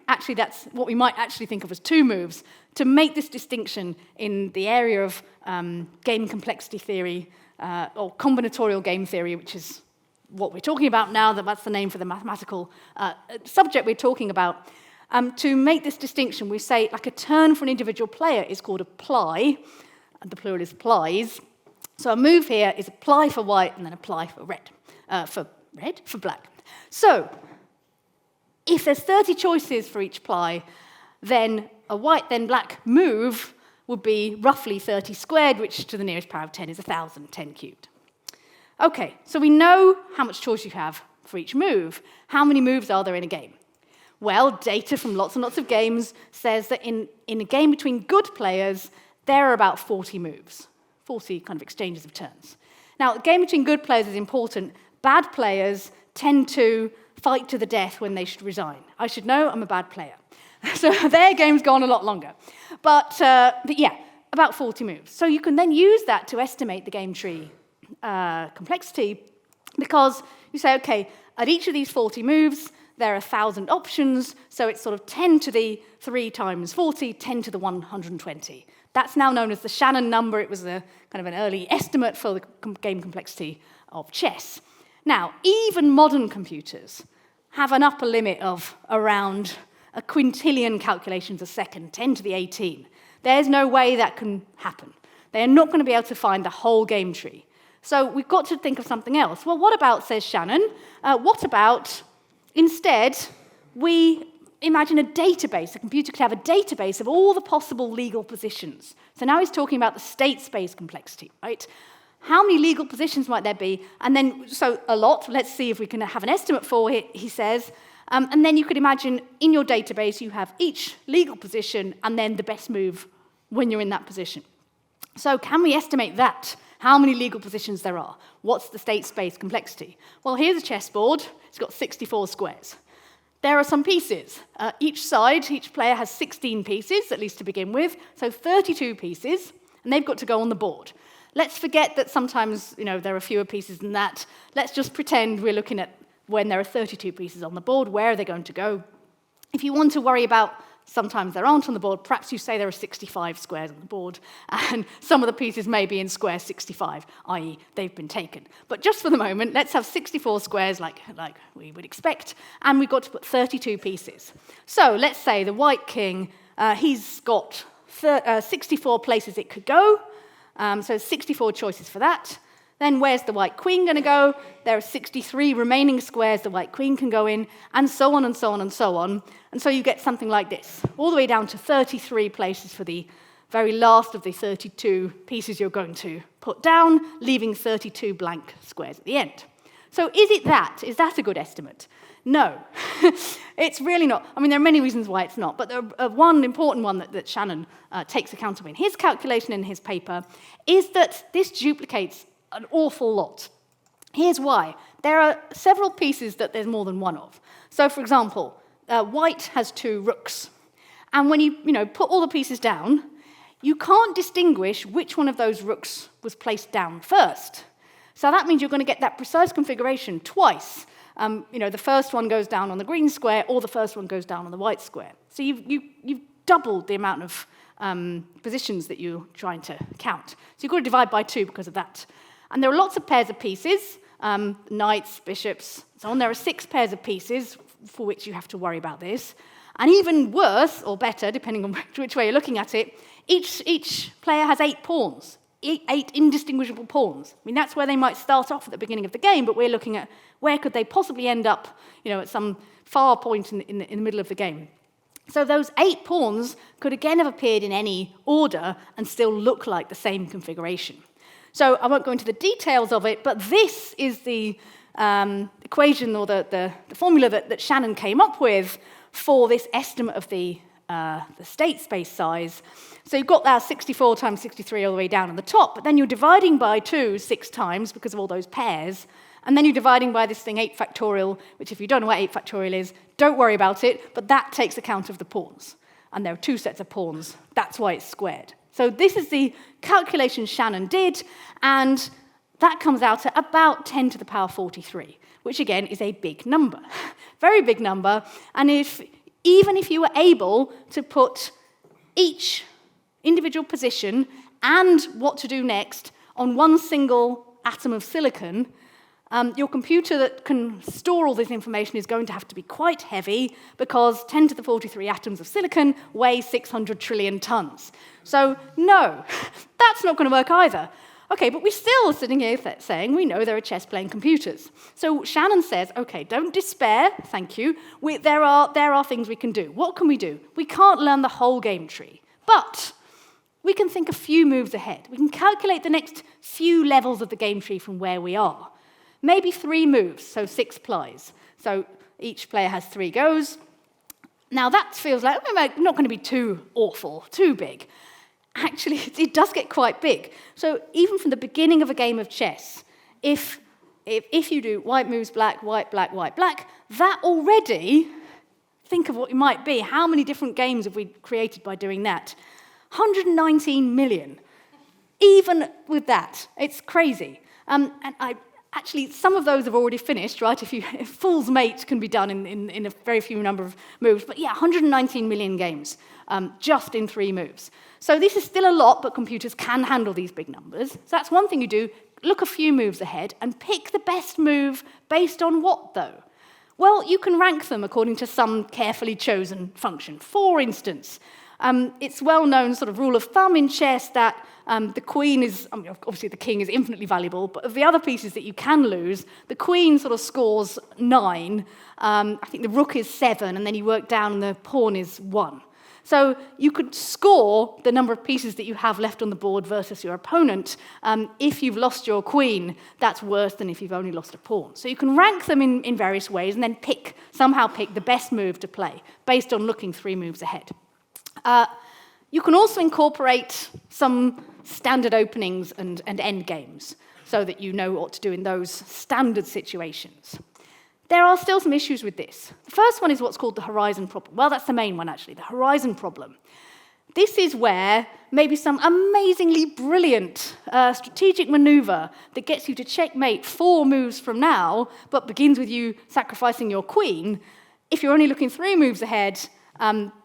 actually, that's what we might actually think of as two moves. To make this distinction in the area of game complexity theory, or combinatorial game theory, which is what we're talking about now, that's the name for the mathematical subject we're talking about. To make this distinction, we say a turn for an individual player is called a ply, and the plural is plies. So a move here is a ply for white and then a ply for red. For black. So if there's 30 choices for each ply, then a white then black move would be roughly 30 squared, which to the nearest power of 10 is 1,000, 10 cubed. Okay, so we know how much choice you have for each move. How many moves are there in a game? Well, data from lots and lots of games says that in a game between good players, there are about 40 moves, 40 kind of exchanges of turns. Now, a game between good players is important. Bad players tend to fight to the death when they should resign. I should know, I'm a bad player. So their game's gone a lot longer. But yeah, about 40 moves. So you can then use that to estimate the game tree complexity, because you say, okay, at each of these 40 moves, there are 1,000 options, so it's sort of 10 to the 3 times 40, 10 to the 120. That's now known as the Shannon number. It was a kind of an early estimate for the game complexity of chess. Now, even modern computers have an upper limit of around a quintillion calculations a second, 10 to the 18. There's no way that can happen. They are not going to be able to find the whole game tree. So we've got to think of something else. Well, what about, says Shannon, what about instead we imagine a database? A computer could have a database of all the possible legal positions. So now he's talking about the state space complexity, right? How many legal positions might there be? And then, so a lot. Let's see if we can have an estimate for it, he says. And then you could imagine in your database you have each legal position and then the best move when you're in that position. So can we estimate that? How many legal positions there are? What's the state space complexity? Well, here's a chessboard. It's got 64 squares. There are some pieces. Each side, each player has 16 pieces, at least to begin with, so 32 pieces, and they've got to go on the board. Let's forget that sometimes, there are fewer pieces than that. Let's just pretend we're looking at when there are 32 pieces on the board, where are they going to go? If you want to worry about sometimes there aren't on the board, perhaps you say there are 65 squares on the board, and some of the pieces may be in square 65, i.e. they've been taken. But just for the moment, let's have 64 squares like we would expect, and we've got to put 32 pieces. So let's say the white king, he's got 64 places it could go, so 64 choices for that. Then where's the white queen going to go? There are 63 remaining squares the white queen can go in, and so on and so on and so on. And so you get something like this, all the way down to 33 places for the very last of the 32 pieces you're going to put down, leaving 32 blank squares at the end. So is it that? Is that a good estimate? No, it's really not. I mean, there are many reasons why it's not, but one important one that Shannon takes account of in his calculation in his paper is that this duplicates an awful lot. Here's why. There are several pieces that there's more than one of. So, for example, white has 2 rooks. And when you put all the pieces down, you can't distinguish which one of those rooks was placed down first. So that means you're going to get that precise configuration twice. The first one goes down on the green square, or the first one goes down on the white square. So you've doubled the amount of positions that you're trying to count. So you've got to divide by 2 because of that. And there are lots of pairs of pieces, knights, bishops, so on. There are 6 pairs of pieces for which you have to worry about this. And even worse, or better, depending on which way you're looking at it, each player has 8 pawns, 8 indistinguishable pawns. I mean, that's where they might start off at the beginning of the game, but we're looking at where could they possibly end up, at some far point in the middle of the game. So those 8 pawns could again have appeared in any order and still look like the same configuration. So I won't go into the details of it, but this is the equation or the formula that Shannon came up with for this estimate of the state space size. So you've got that 64 times 63 all the way down on the top, but then you're dividing by 2 6 times because of all those pairs, and then you're dividing by this thing 8 factorial, which if you don't know what 8 factorial is, don't worry about it, but that takes account of the pawns. And there are 2 sets of pawns. That's why it's squared. So this is the calculation Shannon did, and that comes out at about 10 to the power 43, which again is a big number, very big number. And even if you were able to put each individual position and what to do next on one single atom of silicon, your computer that can store all this information is going to have to be quite heavy because 10 to the 43 atoms of silicon weigh 600 trillion tons. So no, that's not going to work either. Okay, but we're still sitting here saying we know there are chess-playing computers. So Shannon says, okay, don't despair, thank you. There are things we can do. What can we do? We can't learn the whole game tree, but we can think a few moves ahead. We can calculate the next few levels of the game tree from where we are. Maybe 3 moves, so 6 plies. So each player has 3 goes. Now that feels like not going to be too awful, too big. Actually, it does get quite big. So even from the beginning of a game of chess, if you do white moves black, white, black, white, black, that already, think of what it might be. How many different games have we created by doing that? 119 million. Even with that, it's crazy. Actually, some of those have already finished, right? If Fool's Mate can be done in a very few number of moves. But yeah, 119 million games just in 3 moves. So this is still a lot, but computers can handle these big numbers. So that's one thing you do. Look a few moves ahead and pick the best move based on what, though? Well, you can rank them according to some carefully chosen function. For instance, it's well-known sort of rule of thumb in chess that the queen is, obviously the king is infinitely valuable, but of the other pieces that you can lose, the queen sort of scores 9, I think the rook is 7, and then you work down and the pawn is 1. So you could score the number of pieces that you have left on the board versus your opponent. If you've lost your queen, that's worse than if you've only lost a pawn. So you can rank them in various ways and then somehow pick the best move to play based on looking 3 moves ahead. You can also incorporate some standard openings and end games so that you know what to do in those standard situations. There are still some issues with this. The first one is what's called the horizon problem. Well, that's the main one, actually, the horizon problem. This is where maybe some amazingly brilliant strategic maneuver that gets you to checkmate 4 moves from now, but begins with you sacrificing your queen. If you're only looking 3 moves ahead,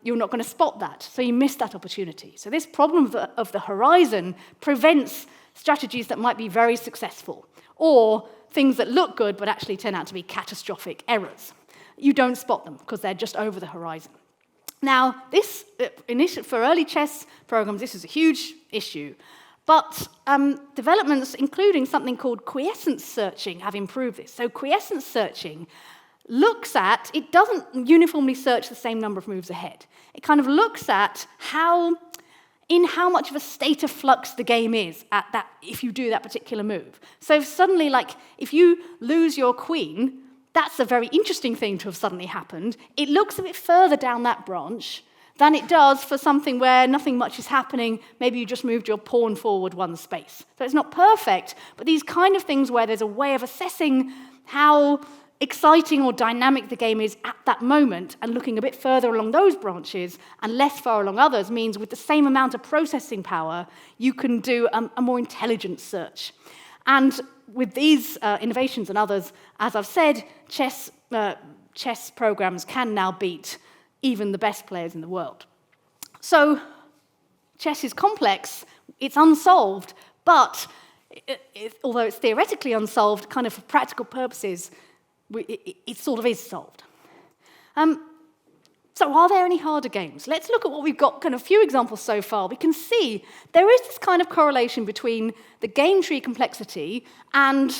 you're not going to spot that, so you miss that opportunity. So this problem of the horizon prevents strategies that might be very successful, or things that look good but actually turn out to be catastrophic errors. You don't spot them because they're just over the horizon. Now, for early chess programs, this is a huge issue, but developments, including something called quiescence searching, have improved this. So quiescence searching it doesn't uniformly search the same number of moves ahead. It kind of looks at how much of a state of flux the game is if you do that particular move. So suddenly, if you lose your queen, that's a very interesting thing to have suddenly happened. It looks a bit further down that branch than it does for something where nothing much is happening. Maybe you just moved your pawn forward 1 space. So it's not perfect, but these kind of things where there's a way of assessing how exciting or dynamic the game is at that moment and looking a bit further along those branches and less far along others means with the same amount of processing power, you can do a more intelligent search. And with these innovations and others, as I've said, chess programs can now beat even the best players in the world. So chess is complex, it's unsolved, but although it's theoretically unsolved, kind of for practical purposes, it sort of is solved. So are there any harder games? Let's look at what we've got, kind of a few examples so far. We can see there is this kind of correlation between the game tree complexity and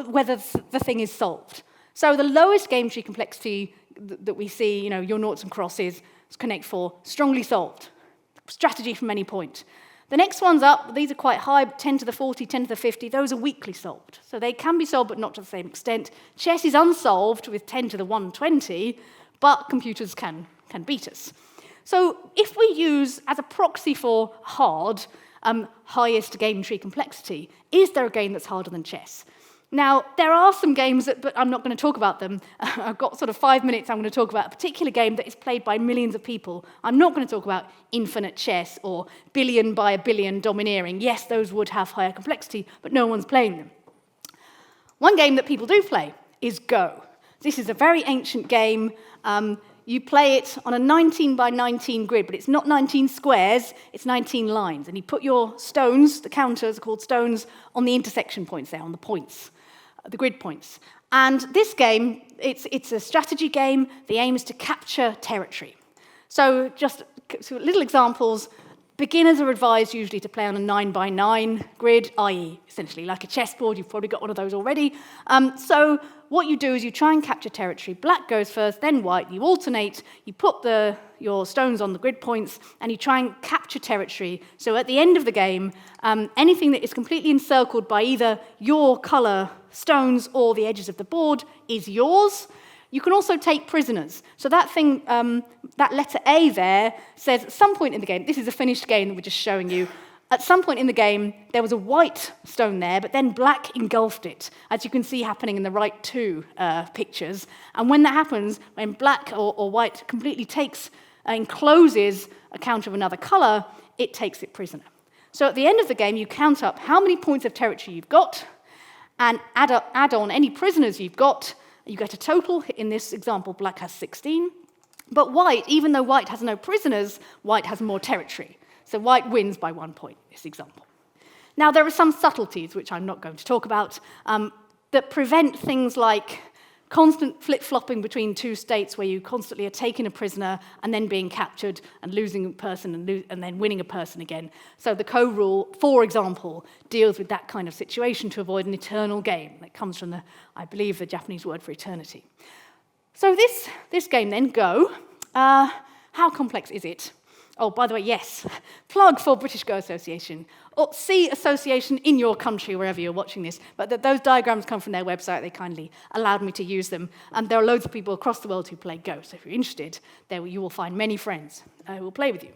whether the thing is solved. So the lowest game tree complexity that we see, your noughts and crosses, connect 4, strongly solved. Strategy from any point. The next ones up, these are quite high, 10 to the 40, 10 to the 50, those are weakly solved. So they can be solved, but not to the same extent. Chess is unsolved with 10 to the 120, but computers can beat us. So if we use, as a proxy for hard, highest game tree complexity, is there a game that's harder than chess? Now, there are some games, but I'm not going to talk about them. I've got sort of 5 minutes. I'm going to talk about a particular game that is played by millions of people. I'm not going to talk about infinite chess or billion by a billion domineering. Yes, those would have higher complexity, but no one's playing them. One game that people do play is Go. This is a very ancient game. You play it on a 19 by 19 grid, but it's not 19 squares, it's 19 lines. And you put your stones, the counters are called stones, on the intersection points there, on the points, the grid points. And this game, it's a strategy game. The aim is to capture territory. So just little examples. Beginners are advised usually to play on a 9 by 9 grid, i.e. essentially like a chessboard. You've probably got one of those already. So what you do is you try and capture territory. Black goes first, then white. You alternate. You put your stones on the grid points, and you try and capture territory. So at the end of the game, anything that is completely encircled by either your colour stones or the edges of the board is yours. You can also take prisoners. So that thing, that letter A there says at some point in the game, this is a finished game that we're just showing you, at some point in the game, there was a white stone there, but then black engulfed it, as you can see happening in the right 2 pictures. And when that happens, when black or white completely encloses a counter of another colour, it takes it prisoner. So at the end of the game, you count up how many points of territory you've got, and add on any prisoners you've got. You get a total. In this example, black has 16. But white, even though white has no prisoners, white has more territory. So white wins by 1 point, in this example. Now, there are some subtleties, which I'm not going to talk about, that prevent things like constant flip-flopping between two states where you constantly are taking a prisoner and then being captured and losing a person and then winning a person again. So the Ko rule, for example, deals with that kind of situation to avoid an eternal game. That comes from, I believe, the Japanese word for eternity. So this game then, Go, how complex is it? Oh, by the way, yes, plug for British Go Association. Or see association in your country, wherever you're watching this. But those diagrams come from their website. They kindly allowed me to use them. And there are loads of people across the world who play Go. So if you're interested, there you will find many friends who will play with you.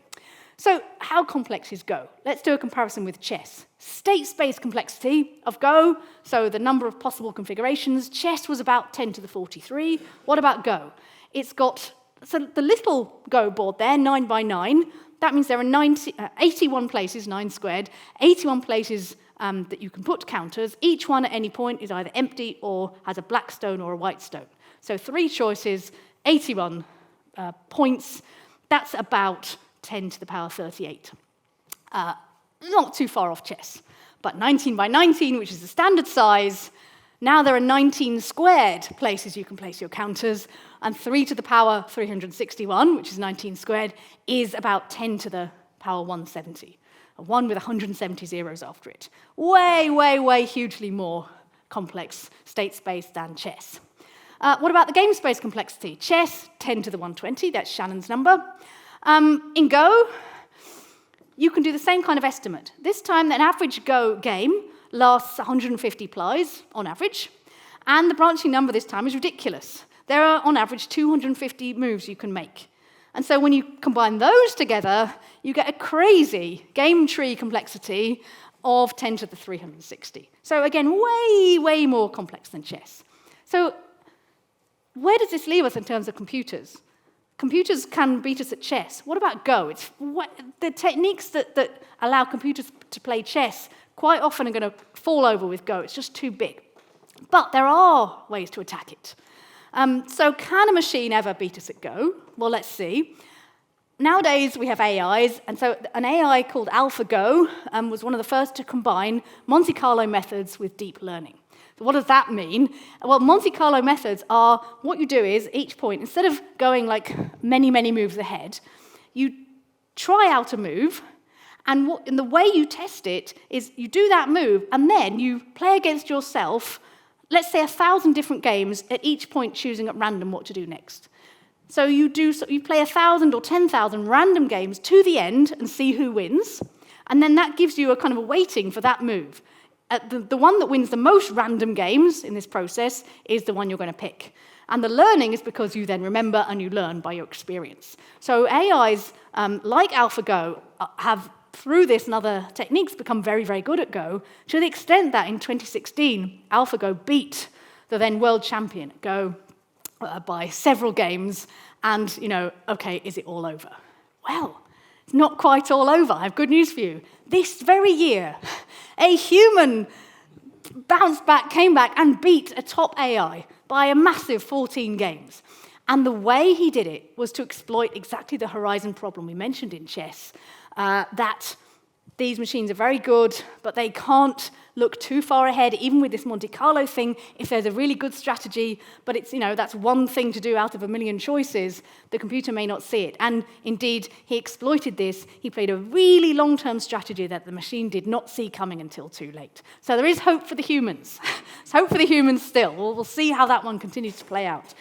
So how complex is Go? Let's do a comparison with chess. State space complexity of Go, so the number of possible configurations. Chess was about 10 to the 43. What about Go? It's got so the little Go board there, 9 by 9, that means there are 81 places, 9 squared, 81 places that you can put counters. Each one at any point is either empty or has a black stone or a white stone. So 3 choices, 81 points. That's about 10 to the power 38. Not too far off chess. But 19 by 19, which is the standard size, now there are 19 squared places you can place your counters, and 3 to the power 361, which is 19 squared, is about 10 to the power 170. A 1 with 170 zeros after it. Way, way, way hugely more complex state space than chess. What about the game space complexity? Chess, 10 to the 120, that's Shannon's number. In Go, you can do the same kind of estimate. This time, an average Go game lasts 150 plies on average, and the branching number this time is ridiculous. There are, on average, 250 moves you can make. And so when you combine those together, you get a crazy game tree complexity of 10 to the 360. So again, way, way more complex than chess. So where does this leave us in terms of computers? Computers can beat us at chess. What about Go? The techniques that allow computers to play chess quite often are going to fall over with Go. It's just too big. But there are ways to attack it. So can a machine ever beat us at Go? Well, let's see. Nowadays, we have AIs, and so an AI called AlphaGo was one of the first to combine Monte Carlo methods with deep learning. So what does that mean? Well, Monte Carlo methods are, what you do is, each point, instead of going like many, many moves ahead, you try out a move, and the way you test it is you do that move, and then you play against yourself, let's say 1,000 different games, at each point choosing at random what to do next. So you play 1,000 or 10,000 random games to the end and see who wins, and then that gives you a kind of a weighting for that move. The one that wins the most random games in this process is the one you're going to pick. And the learning is because you then remember and you learn by your experience. So AIs like AlphaGo have, through this and other techniques, become very, very good at Go, to the extent that in 2016, AlphaGo beat the then world champion at Go by several games. And, okay, is it all over? Well, it's not quite all over. I have good news for you. This very year, a human bounced back, came back, and beat a top AI by a massive 14 games. And the way he did it was to exploit exactly the horizon problem we mentioned in chess, that these machines are very good, but they can't look too far ahead, even with this Monte Carlo thing. If there's a really good strategy, but it's, that's one thing to do out of a million choices, the computer may not see it. And indeed, he exploited this. He played a really long-term strategy that the machine did not see coming until too late. So there is hope for the humans. There's hope for the humans still. We'll see how that one continues to play out.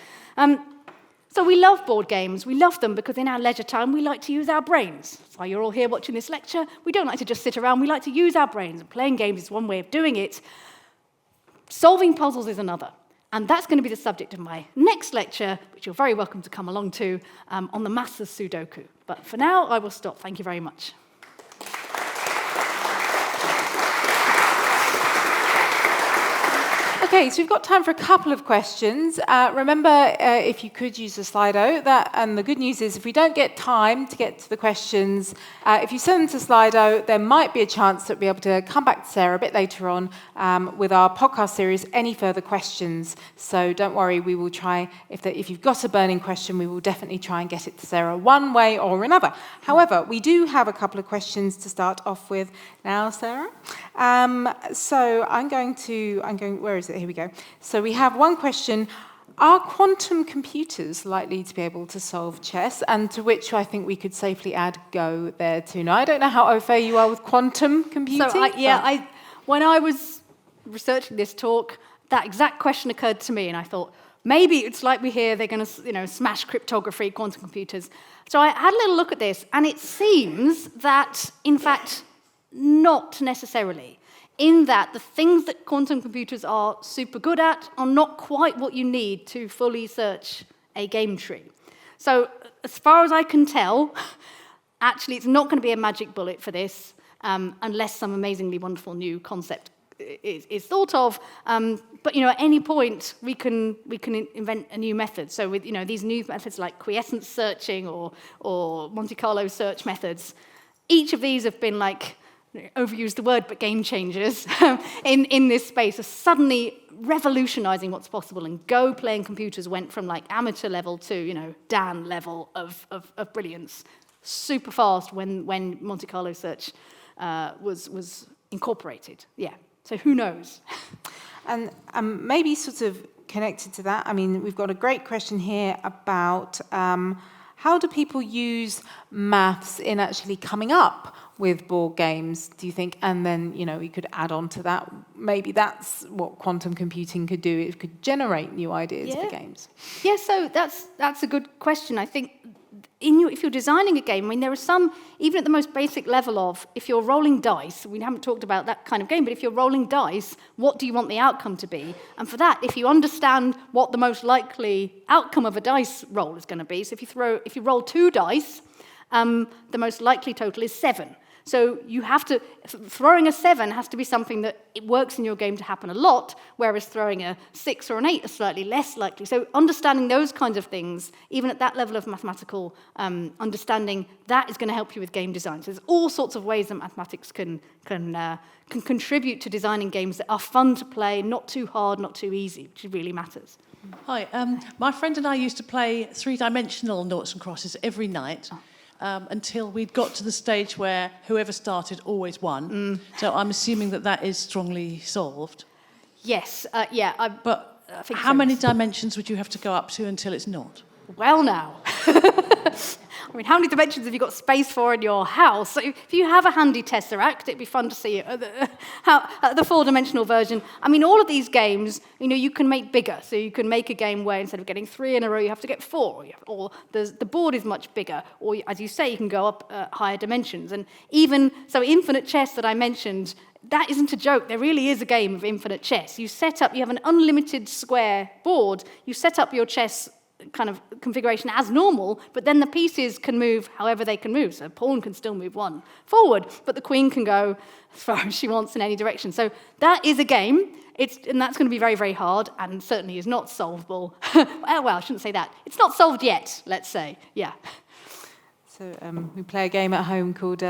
So we love board games. We love them because in our leisure time, we like to use our brains. That's why you're all here watching this lecture. We don't like to just sit around. We like to use our brains, and playing games is one way of doing it. Solving puzzles is another. And that's going to be the subject of my next lecture, which you're very welcome to come along to, on the maths of Sudoku. But for now, I will stop. Thank you very much. Okay, so we've got time for a couple of questions. Remember, if you could use the Slido, and the good news is if we don't get time to get to the questions, if you send them to Slido, there might be a chance that we'll be able to come back to Sarah a bit later on with our podcast series, Any Further Questions. So don't worry, we will try, if you've got a burning question, we will definitely try and get it to Sarah one way or another. However, we do have a couple of questions to start off with now, Sarah. So I'm going, where is it? Here we go. So we have one question. Are quantum computers likely to be able to solve chess? And to which I think we could safely add Go there too. Now, I don't know how au fait you are with quantum computing. So, when I was researching this talk, that exact question occurred to me, and I thought, maybe it's like we hear they're going to, smash cryptography, quantum computers. So I had a little look at this, and it seems that, in fact, not necessarily. In that the things that quantum computers are super good at are not quite what you need to fully search a game tree. So as far as I can tell, actually it's not going to be a magic bullet for this, unless some amazingly wonderful new concept is thought of. But at any point we can invent a new method. So with these new methods like quiescence searching or Monte Carlo search methods, each of these have been overused the word, but game changers in this space are suddenly revolutionizing what's possible. And Go playing computers went from amateur level to Dan level of brilliance super fast when Monte Carlo search was incorporated. Yeah. So who knows? And maybe sort of connected to that, we've got a great question here about how do people use maths in actually coming up with board games, do you think? And then, we could add on to that. Maybe that's what quantum computing could do. It could generate new ideas for games. Yeah, so that's a good question. I think if you're designing a game, there are some, even at the most basic level of, if you're rolling dice, we haven't talked about that kind of game, but if you're rolling dice, what do you want the outcome to be? And for that, if you understand what the most likely outcome of a dice roll is going to be, so if you roll 2 dice, the most likely total is 7. So throwing a 7 has to be something that it works in your game to happen a lot, whereas throwing a 6 or an 8 is slightly less likely. So understanding those kinds of things, even at that level of mathematical understanding, that is going to help you with game design. So there's all sorts of ways that mathematics can contribute to designing games that are fun to play, not too hard, not too easy, which really matters. Hi, my friend and I used to play 3-dimensional noughts and crosses every night. Until we'd got to the stage where whoever started always won. So I'm assuming that is strongly solved. Yes, yeah. But I think how many dimensions would you have to go up to until it's not? Well, now. How many dimensions have you got space for in your house? So if you have a handy Tesseract, it'd be fun to see it the 4-dimensional version. All of these games, you can make bigger. So you can make a game where instead of getting 3 in a row, you have to get 4. Or the board is much bigger. Or, as you say, you can go up higher dimensions. And even, so infinite chess that I mentioned, that isn't a joke. There really is a game of infinite chess. You have an unlimited square board. You set up your chess kind of configuration as normal, but then the pieces can move however they can move. So a pawn can still move 1 forward, but the queen can go as far as she wants in any direction. So that is a game, and that's going to be very, very hard, and certainly is not solvable. Well, I shouldn't say that. It's not solved yet, let's say. Yeah. So we play a game at home called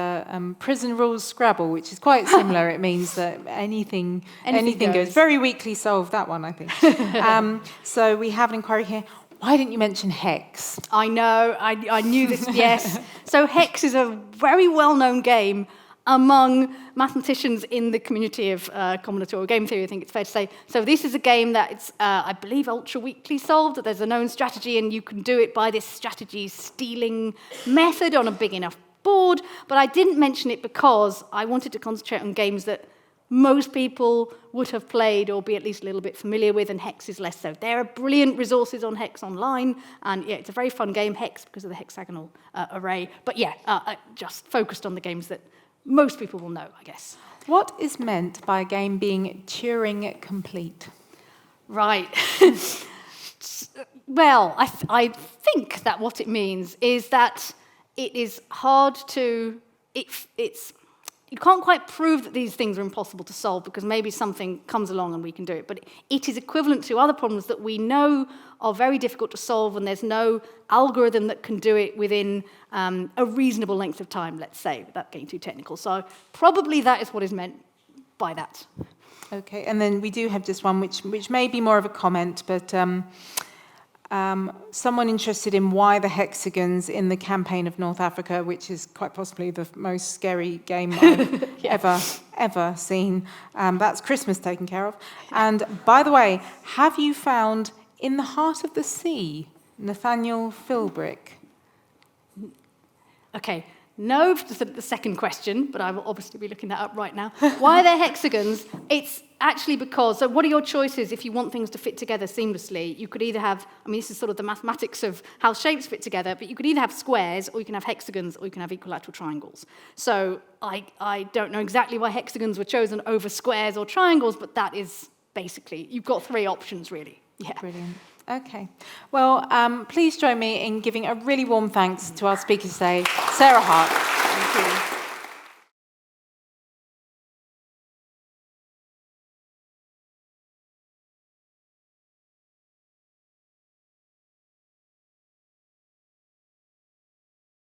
Prison Rules Scrabble, which is quite similar. It means that anything goes. Very weakly solved, that one, I think. So we have an inquiry here. Why didn't you mention hex? I know, I knew this, yes. So hex is a very well-known game among mathematicians in the community of combinatorial game theory, I think it's fair to say. So this is a game that it's, I believe, ultra-weakly solved, that there's a known strategy, and you can do it by this strategy stealing method on a big enough board. But I didn't mention it because I wanted to concentrate on games that most people would have played or be at least a little bit familiar with, and hex is less so. There are brilliant resources on hex online, and yeah, it's a very fun game, hex, because of the hexagonal array. But yeah, I just focused on the games that most people will know, I guess. What is meant by a game being Turing complete? Right. Well, I think that what it means is that it is hard to... You can't quite prove that these things are impossible to solve because maybe something comes along and we can do it. But it is equivalent to other problems that we know are very difficult to solve, and there's no algorithm that can do it within a reasonable length of time, let's say, without getting too technical. So probably that is what is meant by that. Okay, and then we do have just one which may be more of a comment, but... someone interested in why the hexagons in the campaign of North Africa, which is quite possibly the most scary game I've ever seen. That's Christmas taken care of. And by the way, have you found In the heart of the sea, Nathaniel Philbrick. Okay, no to the second question, but I will obviously be looking that up right now. Why are there hexagons? It's actually because, so what are your choices if you want things to fit together seamlessly? You could either have, I mean, this is sort of the mathematics of how shapes fit together, but you could either have squares, or you can have hexagons, or you can have equilateral triangles. So I don't know exactly why hexagons were chosen over squares or triangles, but that is basically, you've got three options, really. Yeah. Brilliant. Okay. Well, please join me in giving a really warm thanks to our speaker today, Sarah Hart. Thank you.